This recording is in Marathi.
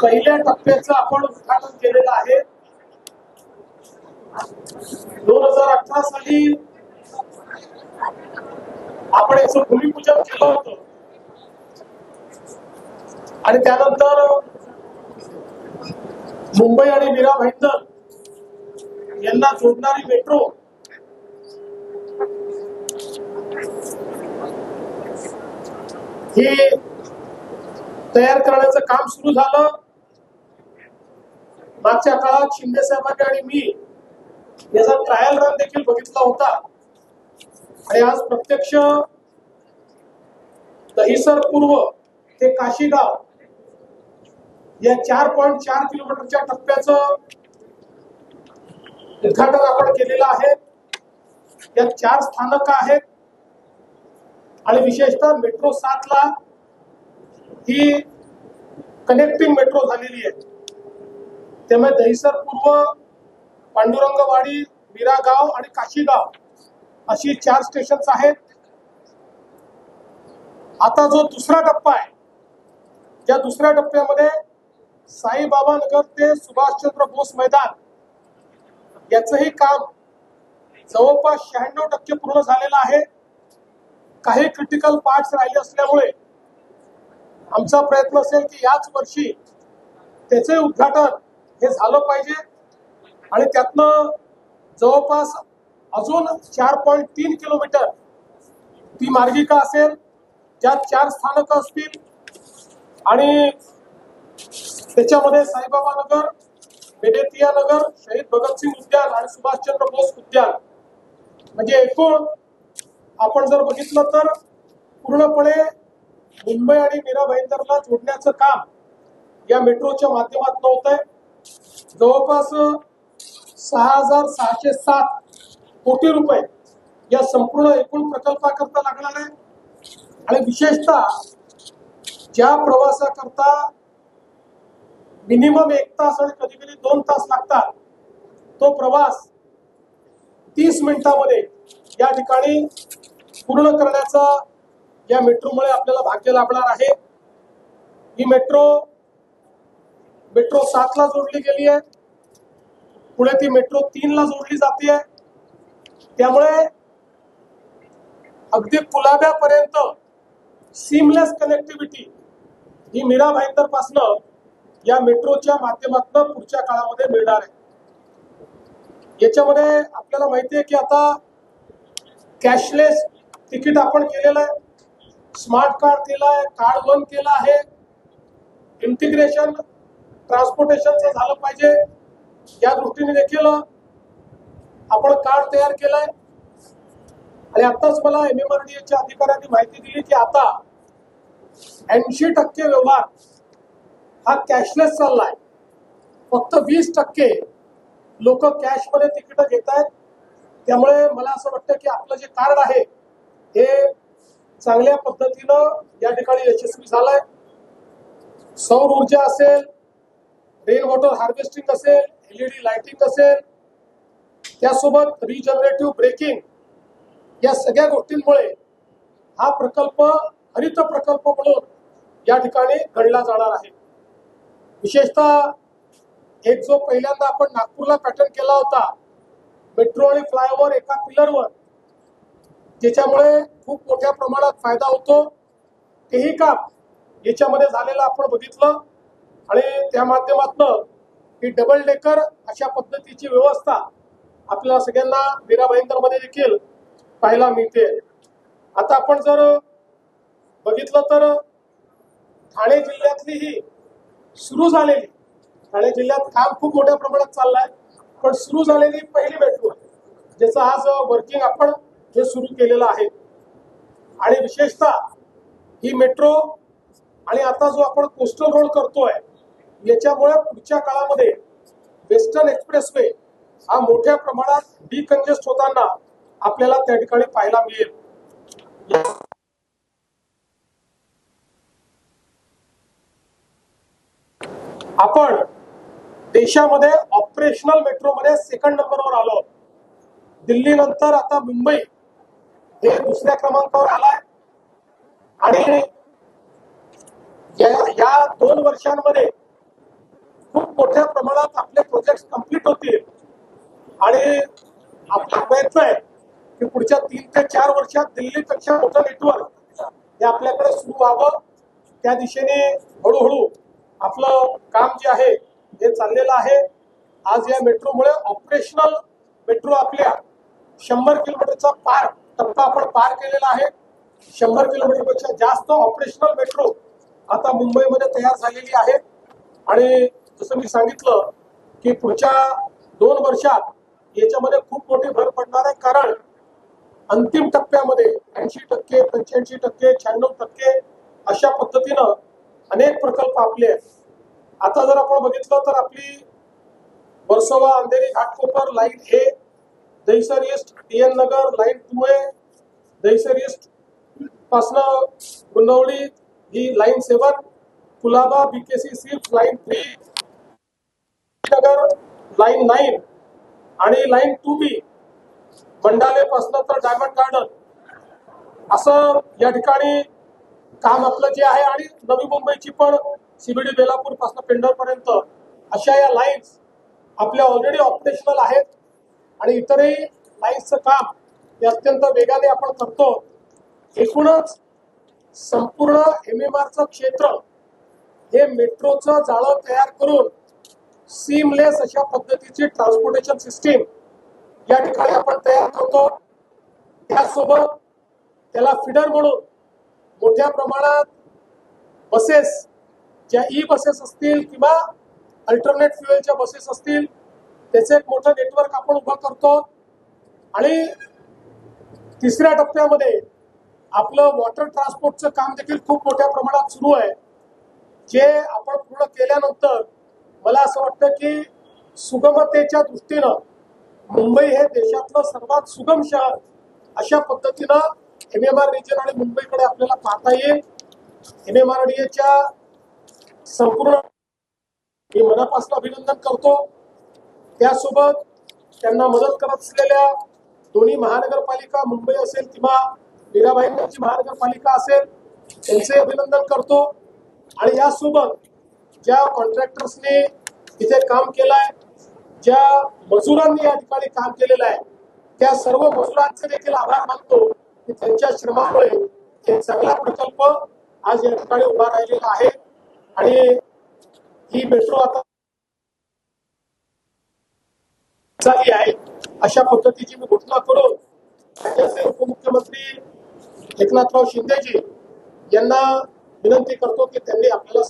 पहिल्या टप्प्याचं आपण उद्घाटन केलेलं आहे. 2018 साली आपण याचं भूमिपूजन केलं होतं आणि त्यानंतर मुंबई आणि मीरा भाईंदर यांना जोडणारी मेट्रो ही तयार करण्याचं काम सुरू झालं. मागच्या काळात शिंदे साहेबांनी आणि मी याचा ट्रायल रन देखील बघितला होता आणि आज प्रत्यक्ष दहिसर पूर्व ते काशीगाव या 4.4 किलोमीटरच्या टप्प्याचं उद्घाटन आपण केलेलं आहे. यात 4 स्थानक आहेत आणि विशेषतः मेट्रो 7 ला ही कनेक्टिंग मेट्रो झालेली आहे. त्यामुळे दहिसर पूर्व, पांडुरंगवाडी, मीरागाव आणि काशीगाव अशी 4 स्टेशन्स आहेत. आता जो दुसरा टप्पा आहे, त्या दुसऱ्या टप्प्यामध्ये साईबाबा नगर ते सुभाषचंद्र बोस मैदान याचंही काम जवळपास 96% पूर्ण झालेलं आहे. काही क्रिटिकल पार्ट्स राहिले असल्यामुळे आमचा प्रयत्न असेल की याच वर्षी त्याचे उद्घाटन हे झालं पाहिजे आणि त्यातनं जवळपास अजून 4.3 किलोमीटर ती मार्गिका असेल, ज्यात 4 स्थानक असतील आणि त्याच्यामध्ये साईबाबा नगर, बेडेतिया नगर, शहीद भगतसिंग उद्यान आणि सुभाषचंद्र बोस उद्यान, म्हणजे एकूण आपण जर बघितलं तर पूर्णपणे मुंबई आणि मीरा भाईंदरला जोडण्याचं काम या मेट्रोच्या माध्यमातून होत आहे. जवळपास 6,607 कोटी रुपये या संपूर्ण एकूण प्रकल्पाकरता लागणार आहे आणि विशेषतः ज्या प्रवासाकरता मिनिमम 1 तास आणि कधी कधी 2 तास लागतात, तो प्रवास 30 मिनिटांमध्ये या ठिकाणी पूर्ण करण्याचा या मेट्रोमुळे आपल्याला भाग्य लाभणार आहे. ही मेट्रो 7 ला जोडली गेली आहे, पुढे ती मेट्रो 3 ला जोडली जाते. त्यामुळे अगदी कुलाब्यापर्यंत सीमलेस कनेक्टिव्हिटी ही मीरा भाईंदर पासून या मेट्रोच्या माध्यमातून पुढच्या काळामध्ये मिळणार आहे. याच्यामध्ये आपल्याला माहिती आहे की आता कॅशलेस तिकीट आपण केलेलं आहे, स्मार्ट कार्ड केलं आहे, कार्ड वन केलं आहे, इंटिग्रेशन ट्रान्सपोर्टेशनचं झालं पाहिजे या दृष्टीने देखील आपण कार्ड तयार केलंय. आणि आताच मला MMRDAच्या अधिकाऱ्यांनी माहिती दिली की आता 80% व्यवहार हा कॅशलेस चाललाय. फक्त 20% लोक कॅश मध्ये तिकीट घेत आहेत. त्यामुळे मला असं वाटतं की आपलं जे कार्ड आहे हे चांगल्या पद्धतीनं या ठिकाणी यशस्वी झालंय. सौर ऊर्जा असेल, रेन वॉटर हार्वेस्टिंग असेल, LED लाइटिंग असेल, त्यासोबत रिजनरेटिव्ह ब्रेकिंग, या सगळ्या गोष्टींमुळे हा प्रकल्प हरित प्रकल्प म्हणून या ठिकाणी गणला जाणार आहे. विशेषतः एक जो पहिल्यांदा आपण नागपूरला पॅटर्न केला होता, मेट्रो आणि फ्लायओव्हर एका पिलरवर, ज्याच्यामुळे खूप मोठ्या प्रमाणात फायदा होतो, तेही काम याच्यामध्ये झालेलं आपण बघितलं आणि त्या माध्यमातून ही डबल डेकर अशा पद्धतीची व्यवस्था आपल्याला सगळ्यांना मीरा भाईंदर मध्ये देखील पाहायला मिळते. आता आपण जर बघितलं तर ठाणे जिल्ह्यातली ही सुरू झालेली, ठाणे जिल्ह्यात काम खूप मोठ्या प्रमाणात चाललंय, पण सुरू झालेली पहिली मेट्रो ज्याचं आज वर्किंग आपण हे सुरू केलेलं आहे. आणि विशेषतः ही मेट्रो आणि आता जो आपण कोस्टल रोड करतोय, याच्यामुळे पुढच्या काळामध्ये वेस्टर्न एक्सप्रेसवे हा मोठ्या प्रमाणात डिकंजेस्ट होताना आपल्याला त्या ठिकाणी पाहायला मिळेल. आपण देशामध्ये ऑपरेशनल मेट्रोमध्ये 2nd नंबरवर आलो. दिल्ली नंतर आता मुंबई हे 2ऱ्या क्रमांकावर आलाय आणि या 2 वर्षांमध्ये खूप मोठ्या प्रमाणात आपले प्रोजेक्ट कंप्लीट होतील आणि आपला प्रयत्न आहे की पुढच्या 3 ते 4 वर्षात दिल्लीपेक्षा मोठं नेटवर्क हे आपल्याकडे सुरू व्हावं. त्या दिशेने हळूहळू आपलं काम जे आहे हे चाललेलं आहे. आज या मेट्रोमुळे ऑपरेशनल मेट्रो आपल्या 100 किलोमीटरचा टप्पा आपण पार केलेला आहे. 100 किलोमीटरपेक्षा जास्त ऑपरेशनल मेट्रो आता मुंबईमध्ये तयार झालेली आहे. आणि जसं मी सांगितलं की पुढच्या 2 वर्षात याच्यामध्ये खूप मोठी भर पडणार आहे. कारण अंतिम टप्प्यामध्ये 80%, 85%, 96% अशा पद्धतीनं अनेक प्रकल्प आपले आहेत. आता जर आपण बघितलं तर आपली Versova Andheri Ghatkopar line A, Dahisar east DN Nagar line 2A, Dahisar east पासनं गुंडवली ही line 7, Colaba BKC SEEPZ line 3, Nagar line 9 आणि लाईन 2B मंडाले पासनं तर डायमंड गार्डन असं या ठिकाणी काम आपलं जे आहे. आणि नवी मुंबईची पण CBD बेलापूर पासून पेंढर पर्यंत अशा या लाईन्स आपल्या ऑलरेडी ऑपरेशनल आहेत. आणि इतरही लाईन्सचं काम हे अत्यंत वेगाने आपण करतो. एकूणच संपूर्ण MMRचं क्षेत्र हे मेट्रोचं जाळं तयार करून सीमलेस अशा पद्धतीची ट्रान्सपोर्टेशन सिस्टीम या ठिकाणी आपण तयार करतो. त्यासोबत त्याला फिडर म्हणून मोठ्या प्रमाणात बसेस, ज्या बसेस असतील किंवा अल्टरनेट फ्युएलच्या बसेस असतील, त्याचे एक मोठं नेटवर्क आपण उभं करतो. आणि तिसऱ्या टप्प्यामध्ये आपलं वॉटर ट्रान्सपोर्टचं काम देखील खूप मोठ्या प्रमाणात सुरू आहे. जे आपण पूर्ण केल्यानंतर मला असं वाटतं की सुगमतेच्या दृष्टीनं मुंबई हे देशातलं सर्वात सुगम शहर अशा पद्धतीनं MMR रिजन आणि मुंबईकडे आपल्याला पाहता येईल. MMRDAच्या संपूर्ण मी मनापासून अभिनंदन करतो. त्यासोबत त्यांना मदत करत असलेल्या दोन्ही महानगरपालिका, मुंबई असेल किंवा मीराबाईंची महानगरपालिका असेल, त्यांचे अभिनंदन करतो. आणि यासोबत ज्या कॉन्ट्रॅक्टर्सने इथे काम केलंय, ज्या मजुरांनी या ठिकाणी काम केलेलं आहे, त्या सर्व मजुरांचे देखील आभार मानतो की त्यांच्या श्रमामुळे एक चांगला प्रकल्प आज या ठिकाणी उभा राहिलेला आहे. आणि ही मेट्रो आता झाली आहे अशा पद्धतीची मी घोषणा करून राज्याचे उपमुख्यमंत्री एकनाथराव शिंदेजी यांना विनंती करतो की त्यांनी आपल्याला